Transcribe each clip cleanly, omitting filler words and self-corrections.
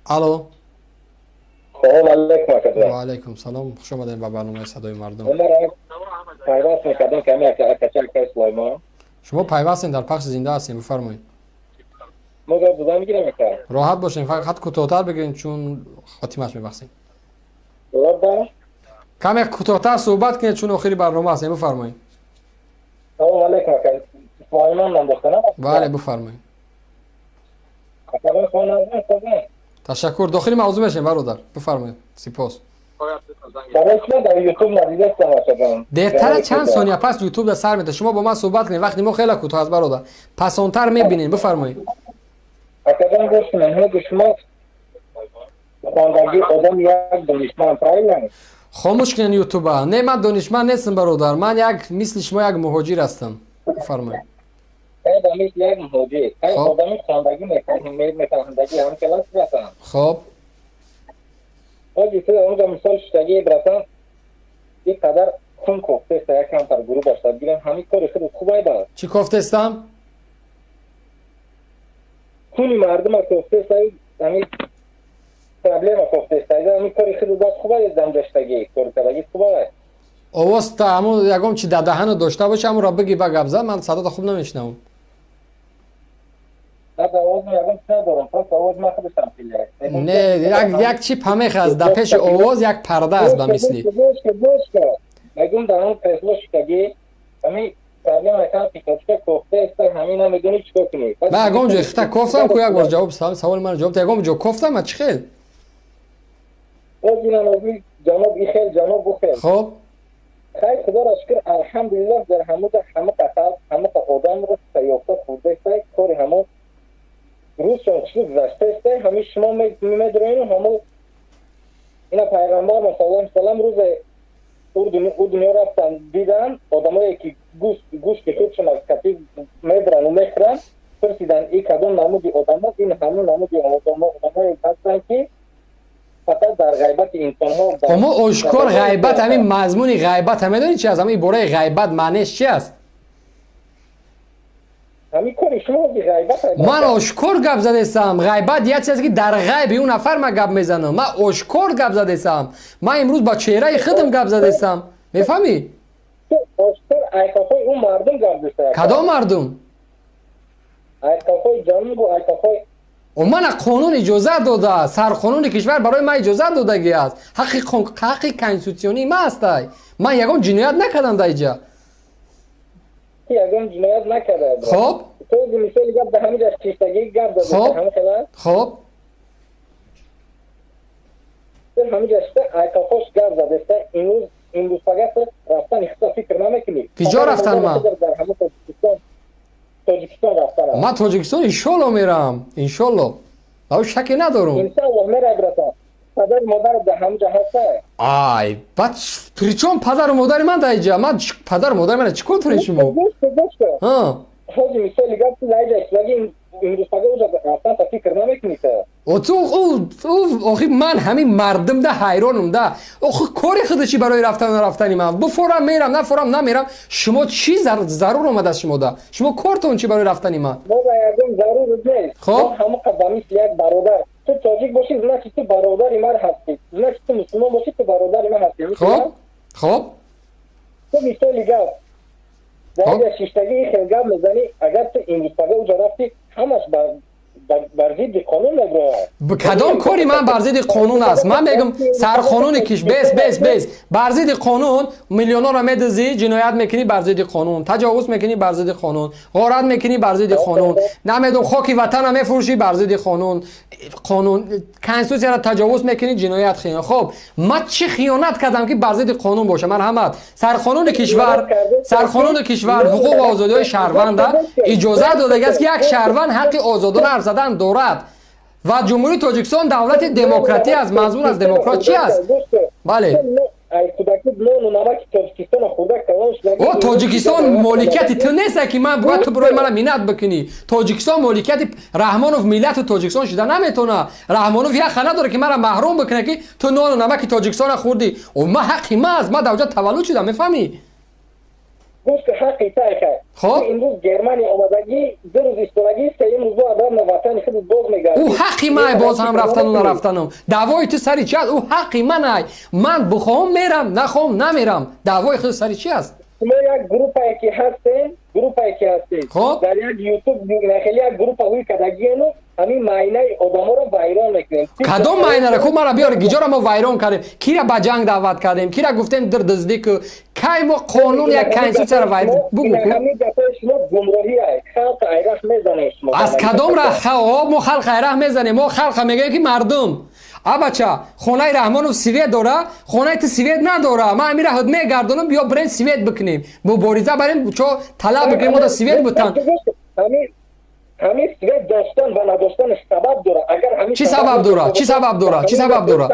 الو. سلام علیکم کدام. و علیکم سلام. خوش آمدید به برنامه صدای مردم. عمر پیوست میکردم که همین کچل که سلیمان. شما پیوستین در پخش زنده هستین، بفرمایید. مگر بودم میگیرم میکردم. راحت باشین، فقط کوتاه‌تر بگین چون خاتمش میبخسین. درسته؟ کمی کوتاه‌تر صحبت کنید چون آخری برنامه هستین، بفرمایید. سلام علیکم که سلیمان نام داشتم. بله بفرمایید. کدام خون نزدن کدام. تشکر. داخل موضوع بشین برادر، بفرمایید. سپاس. برای چه در یوتیوب ندیده استفاده دیرتر چند ثانیه پس یوتیوب در سر میده. شما با من صحبت کنید، وقتی ما خیلی کوتاه است برادر. پسانتر میبینین، بفرمایید. کدام گوش کنم همه شما خواندگی آدم یک دانشمند پایین. خاموش کنین یوتیوب. نه من دانشمند نیستم برادر، من یک مثل شما یک مهاجر هستم. بفرمایید. دانش یک مهاجر. آدمی خواندگی میتواندگی هم کلاس رفتن. خب آجی تو اونجا مثال شتگی برسن یک قدر خون کوفته است یک کم پر گروه باشد بیرن همین کار خود خوبه دارد. چی کوفته استم؟ خونی مردم کوفته است همین پرابلم کوفته است همین کار خود باز خوبه است دمجشتگی کار کردگی خوبه است. آواز تا همون یکم چی در دهن داشته باشه همون را بگی و گپ زن، من صدا خوب نمیشنوم. بعد آواز میگم چه دارم پس آواز ما خودش تمثیل است. نه یک چی پمخ است در پیش آواز یک پرده است به مثلی. گوش میگم در اون فیصله شتگی همین پرابلم اصلا پیکاچه کوفته است همین هم میدونی چیکار کنی. من اگم جو اختا کوفتم کو یک بار جواب سوال من جواب اگم جو کوفتم من چی خیل؟ اوجینا نوی جناب ایخل جناب بخیر. خب خیر خدا را شکر الحمدلله در همه قطعات همه آدم رو سیافته خورده است کاری همه روز چون چیز گذشته است همه شما میدونین همه اینا پیغمبر مثلا سلام روز او دنیا رفتن دیدن آدمایی که گوشت خودشون از کتی میبرن و میخورن پرسیدن این کدام نمودی آدم است این همون نمودی آدمایی هستن که فقط در غیبت انسان ها. اما اشکار غیبت همین مضمون غیبت هم میدونی چی است؟ همین عباره غیبت معنیش چی است؟ همین کاری شما غیبت من اشکار گپ زده استم. غیبت یه چیزی که در غیب اون نفر من گپ میزنم. من اشکار گپ زده استم. من امروز با چهره خودم گپ زده استم. میفهمی؟ تو اشکار ایکافای اون مردم گپ زده. کدام مردم؟ ایکافای جنوب و ایکافای و من قانون اجازه داده، سرقانون کشور برای من اجازه دادگی است. حق کنستیتوسیونی ما است. من یگان جنایت نکردم در اینجا. یگان جنایت نکرده. خب تو مثال گپ به همین چیزتگی گپ داده. همین خلاص. خب همین جسته ایکافاش گپ زده است. امروز فقط رفتن اختا فکر نمیکنی. کجا رفتن ما؟ در همون تاجیکستان رفتن. من تاجیکستان انشالله میرم. انشالله. او شکی ندارم. انشالله میره برسه. پدر مادر در همونجا هسته. آی بعد پریچون پدر و مادر من در اینجا. من پدر و مادر من چیکار کنی شما؟ گوشت. ها. خودی مثال گپ تو لایجا اگه امروز فقط اونجا رفتن تا فکر نمیکنی که. و تو آخی من همین مردم ده حیرانم ده. آخه کاری خودشی برای رفتنی من. بفورم میرم نفورم نمیرم. شما چی ضرور اومده از شما ده؟ شما کارتون چی برای رفتنی من؟ ما باید ضرور نیست. خب همه قدمی یک برادر. تو تاجیک باشی نه که تو برادر من هستی. نه که تو مسلمان باشی تو برادر من هستی. خب تو مثال گپ در شیشتگی خیلی گپ میزنی اگر تو این فقط اونجا رفتی همش بر ضد قانون نگراه. کدام کاری من بر ضد قانون است؟ من میگم سرقانون کش بس بر ضد قانون میلیونا را میدزی جنایت میکنی بر ضد قانون تجاوز میکنی بر ضد قانون غارت میکنی بر ضد قانون نمیدونم خاک وطن هم میفروشی بر ضد قانون کنستیتوسی را تجاوز میکنی جنایت خیانت. خب من چه خیانت کردم که بر ضد قانون باشه؟ مرحمت سرقانون کشور حقوق و آزادی های شهروند اجازه داده است که یک شهروند حق آزادانه حرف زدن دارد و جمهوری تاجیکستان دولت دموکراتی از منظور از دموکرات چی است؟ بله او تاجیکستان مالکیت تو نیست که من باید تو برای من منت بکنی. تاجیکستان مالکیت رحمانوف ملت تاجیکستان شده نمیتونه. رحمانوف یک خانه داره که من محروم بکنه که تو نان و نمک تاجیکستان خوردی و ما حقی ما از ما در اونجا تولد شدم. میفهمی؟ گوش که حقی تای کرد خب. امروز گرمانی آمدگی 2 روز ایستادگی 3 روز آدم وطن خود باز میگرد او حقی من باز هم رفتن و نرفتنم دعوای تو سری چی است او حقی من من بخوام میرم نخوام نمیرم دعوای خود سری چی است شما یک گروپی که هستین خب. در یک یوتیوب خیلی یک گروپ هوی کدگیانو همین معاینه آدما رو ویران میکنین کدام معاینه را کو مرا بیار گیجا را ما ویران کردیم کی را به جنگ دعوت کردیم کی را گفتیم در دزدی که کی ما قانون یک کنسول سر ویران بگو همین دفعه شما گمراهی ای خلق ایرخ میزنه شما از کدام را خواب ما خلق ایرخ میزنیم ما خلق میگه که مردم بچه خونه رحمان و سویت داره خونه تو سویت نداره ما امیر حد میگردونم بیا برین سویت بکنیم مبارزه بریم چو طلب بکنیم ما در سویت بودن همین سویت داشتن و نداشتنش سبب داره اگر همین چی سبب داره چی سبب داره چی سبب داره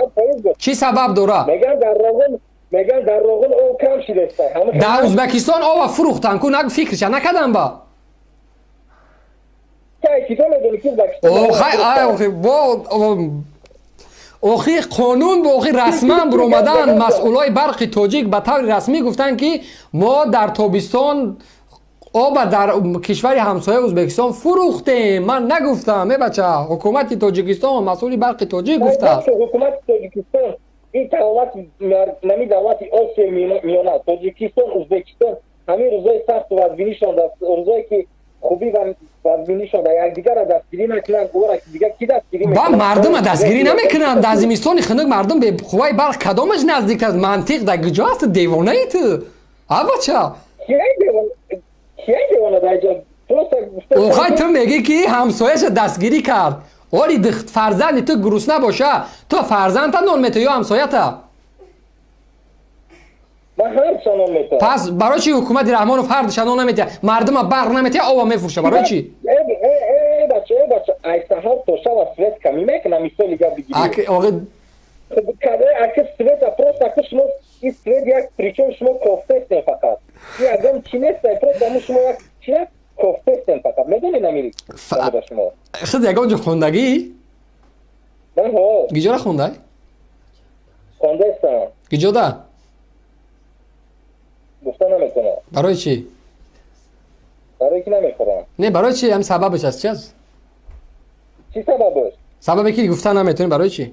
چی سبب داره میگن در روغن او کم شده است در ازبکستان آوا فروختن کو نگو فکرش نکردن با چیزا میدونی که ازبکستان اوخی قانون با اوخی رسما برآمدن مسئولای برق تاجیک به طور رسمی گفتن که ما در تابستان آب در کشور همسایه ازبکستان فروختیم من نگفتم بچه حکومت تاجیکستان مسئول برق تاجیک گفته حکومت تاجیکستان این دولت نمی دولت آسیا میانه تاجیکستان ازبکستان همین روزای سخت وزبینیشان روزایی که خوبی و وزبینیشان یک دیگر را دستگیری نکنن گوره که دیگر کی دستگیری با مردم دستگیری نمیکنن در زمستان خنک مردم به خوای برق کدامش نزدیک است منطق در کجا است دیوانه ای تو بچه کی دیوانه در اینجا اوخای تو میگی که همسایش دستگیری کرد ولی فرزند تو گرسنه باشه تو فرزند تا نون میته یا همسایت من هر سنون میته پس برای چی حکومت رحمان و فردش نون نمیته مردم برق نمیته آوا میفروشه برای چی بچه ای سهر تو شب سویت کمی میکنم مثال دیگه بگیری اگه سویت پروست اگه شما این سویت یک پریچون شما کافته استین فقط این اگه چی نیست پروست همون شما یک چی کافته استین فقط میدونی نمیری خود یکا اونجا خوندگی؟ نه ها گیجا را خونده؟ خونده استم گیجا ده؟ گفته نمیکنم برای چی؟ برای که نمیخورم نه برای چی؟ هم سببش هست چی هست؟ چی سببش؟ سببی که گفته نمیتونی برای چی؟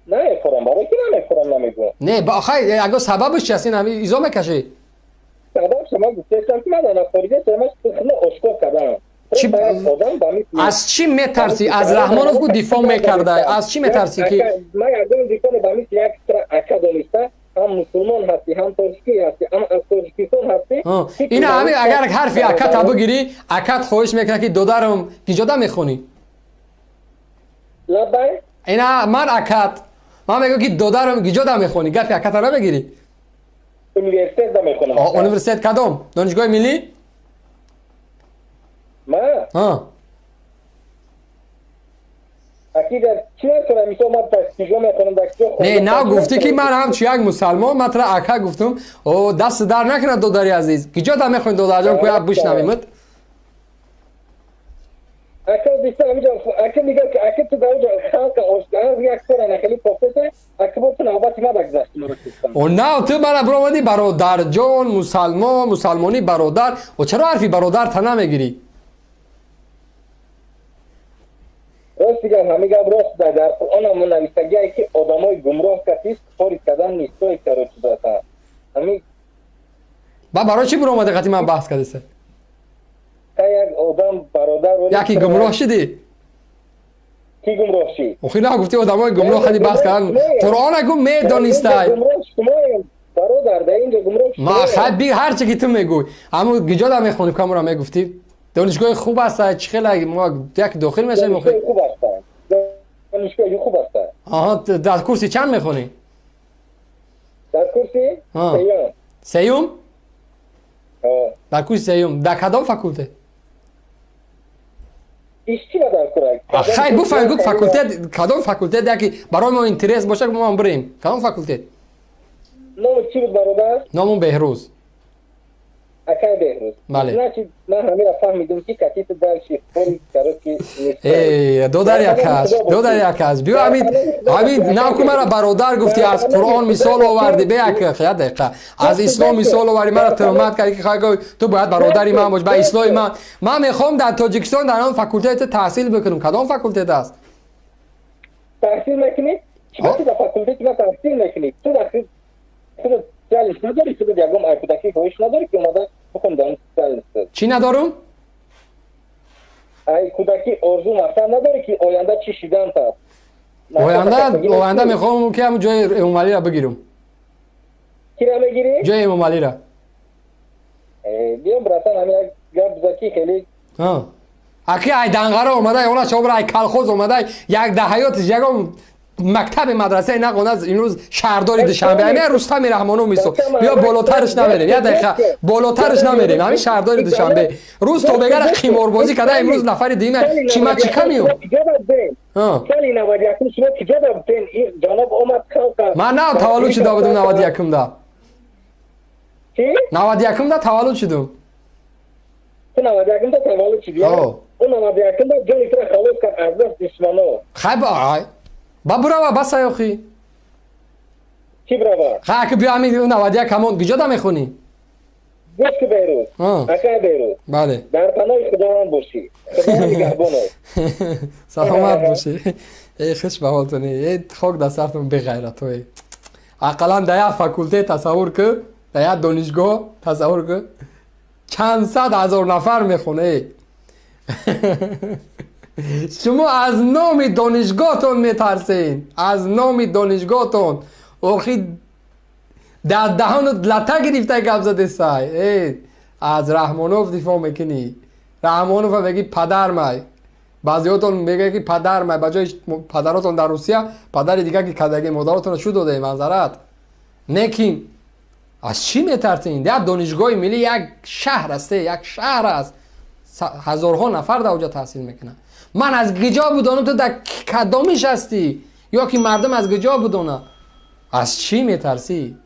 نمیخورم برای که نمیخورم نمیگم نه با آخه اگه سببش چی هست این همه ایزا میکشی؟ سبب شما گفتم که من در نفریده سرمش خونه اشکال کردم از چی میترسی؟ از رحمانوف کو دفاع میکرده از چی میترسی که من اگه دفاع با مثل یک اکادمیسته هم مسلمان هستی هم تاجیکی هستی هم از تاجیکستان هستی این همه اگر حرفی اکت بگیری اکت خواهش میکنه که دودارم گیجاده میخونی لبای اینا من اکت من میگم که دودارم گیجاده میخونی گفت اکت را بگیری اونیورسیت دا میخونم اونیورسیت کدام دانشگاه ملی ما اكيد چی کنم میشه ما پرستیژو میکنم نه گفتی که من هم چی یک مسلمان مطلب اکا گفتم او دست در نکنه دوداری عزیز کجا دا میخواین دودار جان کوی بوش نمیمد اکا دیسته همینجا اکا میگه که اکا تو داوجا خلق اوشتان یک سر نخلی پروفسور اکا بود نوبت ما بگذشت او نه تو برا برامدی برادر جان مسلمانی برادر و چرا حرفی برادر تا نمیگیری راست میگم همه گپ راست در قرآن هم نوشته که آدمای گمراه کسی کاری کردن نیست توی کارو چیزا هستن همین برای چی برو اومده قطعی من بحث کرده سه یک آدم برادر یکی گمراه شدی کی گمراه شی خیلی نه گفتی آدمای گمراه خیلی بحث کردن قرآن گم میدونسته برادر در اینجا گمراه ما خبی هر چی که تو میگوی اما گیجا دا میخونی کامرا میگفتی دانشگاه خوب است چه خیلی ما یک داخل میشه دانشگاه خوب است دانشگاه خوب است آها در کورسی چند میخونی در کورسی سیوم در کورس سیوم در کدام فاکولته ایشتی در کورای خیلی بفهم فاکولته کدام فاکولته دیگه برای ما اینترس باشه که ما بریم کدام فاکولته نام چی بود برادر نامون بهروز اکای بهروز بله. چنانچه من همین را فهمیدم که کسی تو در شیفتی کارو که نیست ای دو در یک است دو در یک است بیا حمید ناکو مرا برادر گفتی از قرآن مثال آوردی به یک دقیقه از اسلام مثال آوردی مرا تهمت کردی که خواهی تو باید برادری من باش به اسلام من میخوام در تاجیکستان در آن فاکولته تحصیل بکنم کدام فاکولته است تحصیل میکنی چرا تو در فاکولته که تحصیل میکنی تو داخل تو چالش نداری تو دیگه هم کودکی هوش نداری که اومده بخوام دارم چالش چی ندارم ای کودکی آرزو مثلا نداری که آینده چی شدن تا آینده میخوام که هم جای امام علی را بگیرم کی را بگیری جای امام علی را بیام براتون همین گپ زکی خیلی ها اکی ای دنگره اومده اونا شما ای کلخوز اومده یک ده حیاتش یک مکتب مدرسه نقونه از این روز شهرداری دوشنبه همین رستم رحمانو میسو بیا بالاترش نمیریم یه دقیقه بالاترش نمیریم همین شهرداری دوشنبه روز تو بگر قمار بازی کرده امروز نفر دیگه چی ما چی کمیو ها سالی 91 شما کجا دادین جناب اومد خلق من نه تولد شده بودم 91 دا چی 91 دا تولد شدم تو 91 دا تولد شدی اون 91 دا جونی تو خلاص کرد از دست دشمنو خیلی با برو بس اخی چی برابر خاک بیا همین 91 همون کجا دا میخونی گفت بیروز اکای بیروز بله در پناه خداوند باشی خداوند نگهبان سلامت باشی ای خوش به حالتونی ای خاک در سرتون بغیرت توی اقلا در یک فاکولته تصور که در یک دانشگاه تصور که چند صد هزار نفر میخونه شما از نام دانشگاهتون میترسین از نام دانشگاهتون اوخی در دهانت لطه گرفته گپ زده سای از رحمانوف دفاع میکنی رحمانوف میگی پدر مای بعضیاتون میگه که پدر مای بجای پدراتون در روسیه پدر دیگه که کدگی مادراتون شو داده منظرت نکین از چی میترسین در دانشگاه ملی یک شهر است یک شهر است هزارها نفر در اونجا تحصیل میکنن من از گجا بودانم تو در کدامش هستی یا که مردم از گجا بودانه از چی میترسی